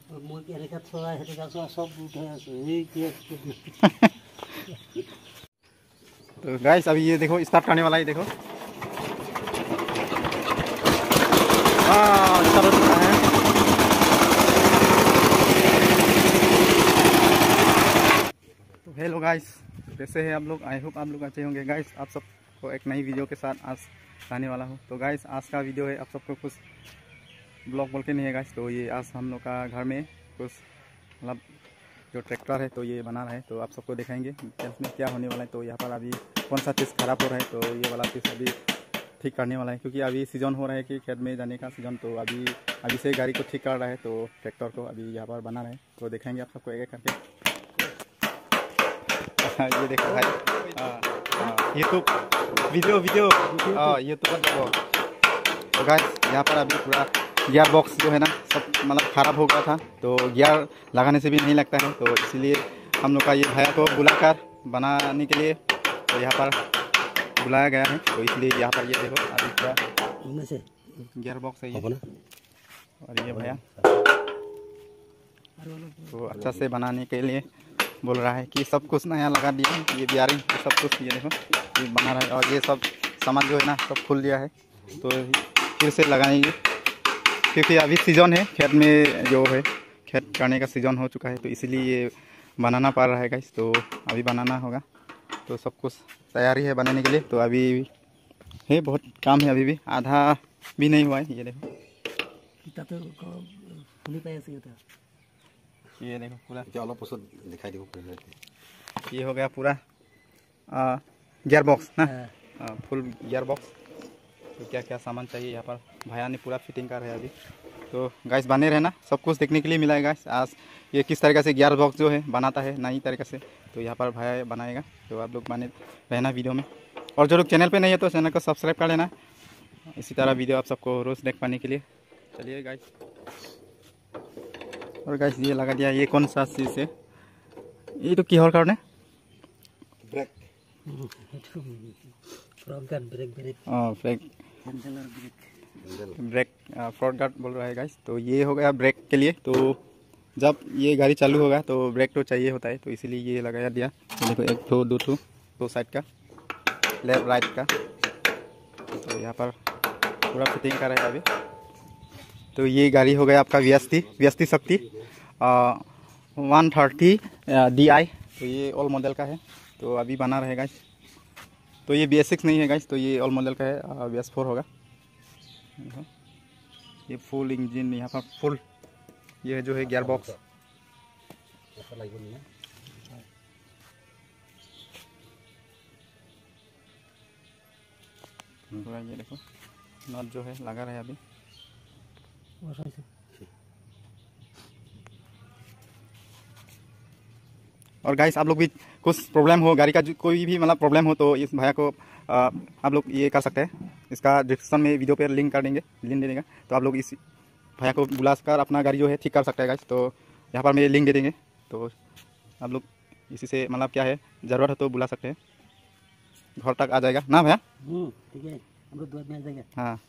মই কেনেকৈ চলাই সেইটো চব উঠাই আছোঁ এই तो गाइस अभी ये देखो स्टार्ट करने वाला है, देखो स्टार्ट हो चुका है। तो हेलो गाइस, कैसे हैं आप लोग? आई होप आप लोग अच्छे होंगे। गाइस आप सबको एक नई वीडियो के साथ आज लाने वाला हूँ। तो गाइस आज का वीडियो है, आप सबको कुछ ब्लॉग बोल के नहीं है गाइस। तो ये आज हम लोग का घर में कुछ मतलब जो ट्रैक्टर है तो ये बना रहा है, तो आप सबको दिखाएंगे इसमें क्या होने वाला है। तो यहाँ पर अभी कौन सा चीज़ ख़राब हो रहा है, तो ये वाला चीज़ अभी ठीक करने वाला है, क्योंकि अभी सीजन हो रहा है कि खेत में जाने का सीजन। तो अभी से गाड़ी को ठीक कर रहा है, तो ट्रैक्टर को अभी यहाँ पर बना रहा है। तो दिखाएंगे आप सबको एक एक करके। ये देखो भाई, यूट्यूब वीडियो यूट्यूब। तो गाइस यहाँ पर अभी पूरा गियर बॉक्स जो है ना सब मतलब ख़राब हो गया था, तो गियर लगाने से भी नहीं लगता है। तो इसलिए हम लोग का ये भैया को बुलाकर बनाने के लिए तो यहाँ पर बुलाया गया है। तो इसलिए यहाँ पर ये देखो अभी पूरा गियर बॉक्स है ये, और ये भैया तो अच्छा से बनाने के लिए बोल रहा है कि सब कुछ नया लगा दिया है, ये बियरिंग सब कुछ ये देखो ये बना रहा है। और ये सब सामान जो है ना सब खुल दिया है, तो फिर से लगाएंगे, क्योंकि अभी सीजन है खेत में, जो है खेत करने का सीजन हो चुका है। तो इसीलिए ये बनाना पड़ रहा है गाइस। तो अभी बनाना होगा, तो सब कुछ तैयारी है बनाने के लिए। तो अभी है बहुत काम है, अभी भी आधा भी नहीं हुआ है। ये देखो ये देखो पूरा दिखाई देखो, ये हो गया पूरा गियर बॉक्स ना, फुल गियर बॉक्स। तो क्या क्या सामान चाहिए यहाँ पर भैया ने पूरा फिटिंग कर रहा है अभी। तो गाइस बने रहना, सब कुछ देखने के लिए मिला है गाइस। आज ये किस तरीके से गियर बॉक्स जो है बनाता है नई तरीके से, तो यहाँ पर भैया बनाएगा। तो आप लोग बने रहना वीडियो में, और जो लोग चैनल पे नहीं है तो चैनल को सब्सक्राइब कर लेना, इसी तरह वीडियो आप सबको रोज़ देख पाने के लिए। चलिए गाइस, और गाइस ये लगा दिया, ये कौन सा चीज़ है? ये तो किहर कारण ब्रेक फ्रंट गार्ड बोल रहा है गाइस। तो ये हो गया ब्रेक के लिए। तो जब ये गाड़ी चालू होगा तो ब्रेक तो चाहिए होता है, तो इसीलिए ये लगाया दिया। देखो एक ठो दो साइड का, लेफ्ट राइट का। तो यहाँ पर पूरा फिटिंग कर रहा है अभी। तो ये गाड़ी हो गया आपका व्यस्ती शक्ति 130 DI। तो ये ऑल मॉडल का है, तो अभी बना रहेगा। तो ये BS6 नहीं है गाइस, तो ये ऑल मॉडल का है, BS4 होगा। ये फुल इंजन यहाँ पर फुल, ये जो है गियर बॉक्स। ये देखो नट जो है लगा रहा है अभी। और गाइस आप लोग भी कुछ प्रॉब्लम हो गाड़ी का, कोई भी मतलब प्रॉब्लम हो, तो इस भैया को आप लोग ये कर सकते हैं। इसका डिस्क्रिप्शन में वीडियो पे लिंक कर देंगे, लिंक दे देंगे। तो आप लोग इस भैया को बुलाकर अपना गाड़ी जो है ठीक कर सकते हैं गाइस। तो यहाँ पर मैं लिंक दे देंगे, तो आप लोग इसी से मतलब क्या है ज़रूरत है तो बुला सकते हैं, घर तक आ जाएगा ना भैया? ठीक है, हम लोग में आ जाएगा। हाँ,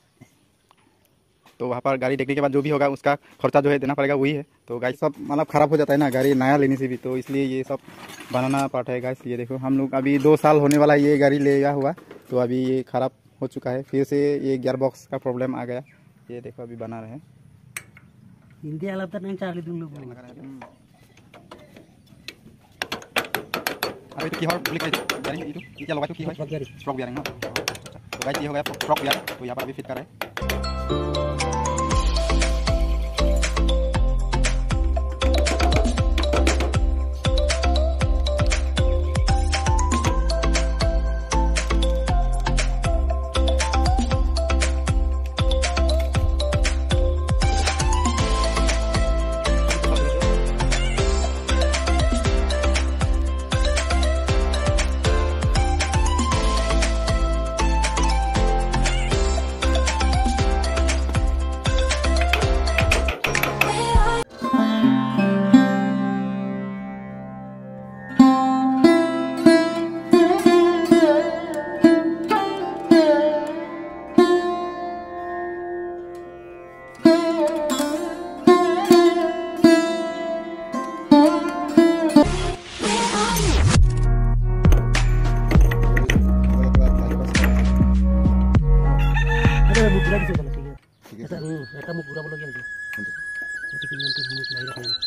तो वहाँ पर गाड़ी देखने के बाद जो भी होगा उसका खर्चा जो है देना पड़ेगा, वही है। तो गाइस सब मतलब ख़राब हो जाता है ना गाड़ी नया लेने से भी, तो इसलिए ये सब बनाना पड़ता है गाइस। ये देखो हम लोग अभी 2 साल होने वाला ये गाड़ी लिया हुआ, तो अभी ये ख़राब हो चुका है, फिर से ये गियर बॉक्स का प्रॉब्लम आ गया। ये देखो अभी बना रहे हैं। अभी तो किहर बोले गाड़ी ये क्या लगा, तो की है स्ट्रोक बियरिंग ना। तो गाइस ये हो गया स्ट्रोक बियरिंग, तो यहाँ पर अभी फिट कर रहे हैं। lagi aja. Itu pinjam tuh semut lahir kayak.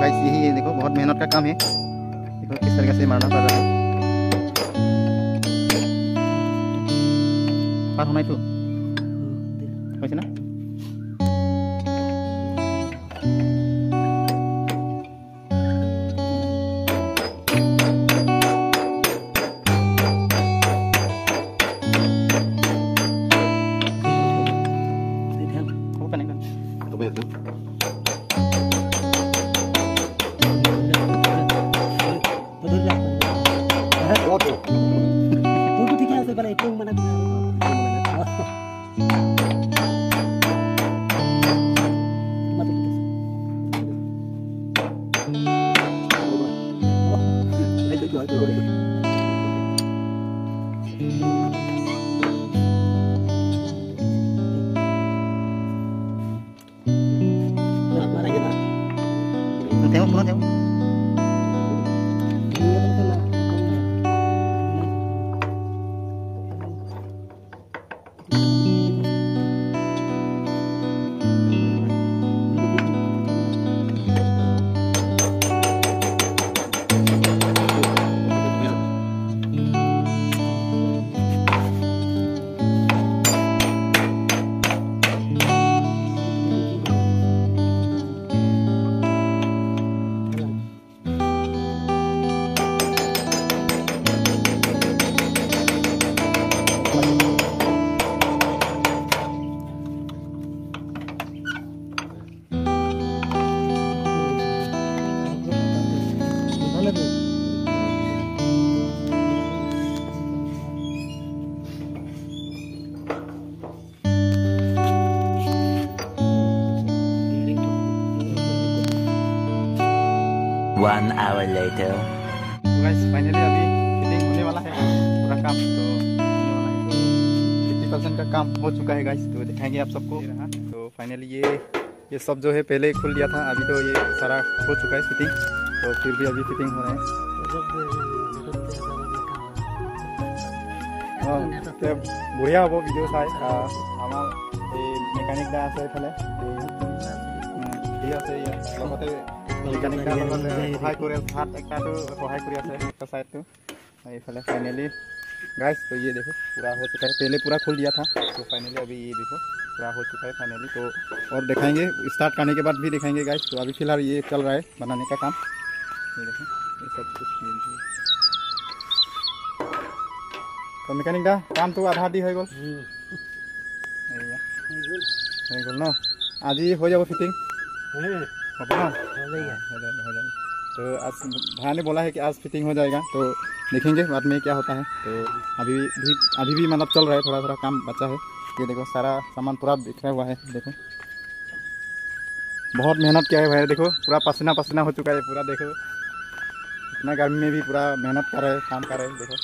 Guys यही देखो बहुत मेहनत का काम है। देखो किस तरीके से मारना पड़ रहा है। पार होना है तो वैसे ना pulang tengok. 1 hour later. तो गाइस फाइनली अभी फिटिंग होने वाला है पूरा काम, तो होने वाला है, तो 50% का काम हो चुका है गाइस, तो दिखाएंगे आप सबको। तो फाइनली ये सब जो है पहले ही खुल गया था, अभी तो ये सारा हो चुका है फिटिंग, तो फिर भी अभी फिटिंग हो रहा है। बढ़िया हम भिडिओ चाय आमार मेकानिक दा आछे एफाले ठीक আছে লগতে मेकानिक दा লগতে সহায় কৰি হাত একটাটো সহায় কৰি আছে একটা সাইডটো এইফালে। फाइनली गाइस तो ये देखो पूरा हो चुका है, पहले पूरा खुल दिया था, तो फाइनली अभी ये देखो पूरा हो चुका है फाइनली। तो और दिखाएंगे स्टार्ट करने के बाद भी दिखाएंगे गाइस। तो अभी फिलहाल ये चल रहा है बनाने का काम, ये देखो ये सब कुछ तो मेकानिक दा काम तो आधा आधी हो गल न, आज ही हो जाए फिटिंग हो जाएगा। तो आज भाई ने बोला है कि आज फिटिंग हो जाएगा, तो देखेंगे बाद में क्या होता है। तो अभी भी मतलब चल रहा है, थोड़ा थोड़ा काम बचा है। ये देखो सारा सामान पूरा बिखरा हुआ है, देखो बहुत मेहनत किया है भाई, देखो पूरा पसीना पसीना हो चुका है पूरा, देखो इतना गर्मी में भी पूरा मेहनत कर रहे हैं, काम कर रहे हैं देखो,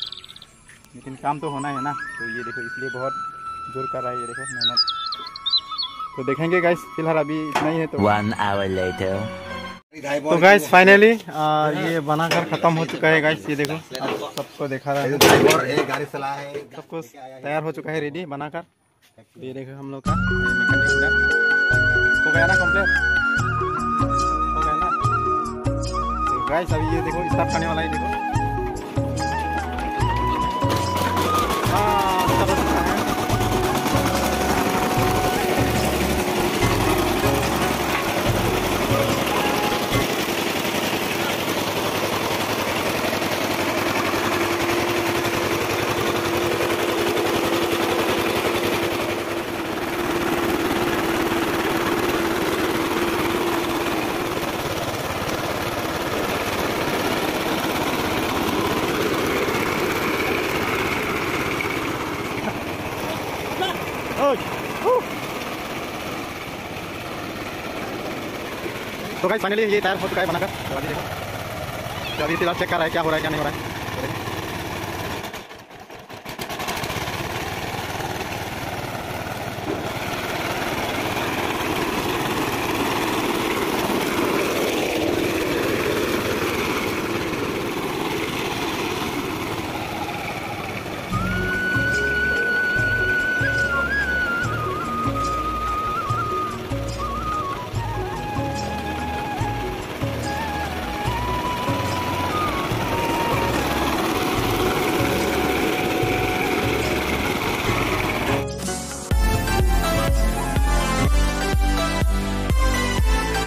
लेकिन काम तो होना है ना। तो ये देखो इसलिए बहुत जोर कर रहा है, ये देखो मेहनत। तो देखेंगे गाइस, फिलहाल अभी इतना ही है। तो 1 hour later. तो गाइस फाइनली ये बनाकर खत्म हो चुका है गाइस, ये देखो आप सबको दिखा रहा है, गाड़ी चला है, सब कुछ तैयार हो चुका है रेडी बनाकर। ये देखो हम लोग का मेकानिक का हो गया ना कंप्लीट, हो गया ना। तो गाइस अभी ये देखो स्टार्ट करने वाला है, देखो स्टार्ट हो चुका है। तो गाइस फाइनली ये तैयार हो चुका है बनाकर, तो अभी देखो, तो अभी फिलहाल चेक कर रहा है क्या हो रहा है क्या नहीं हो रहा है।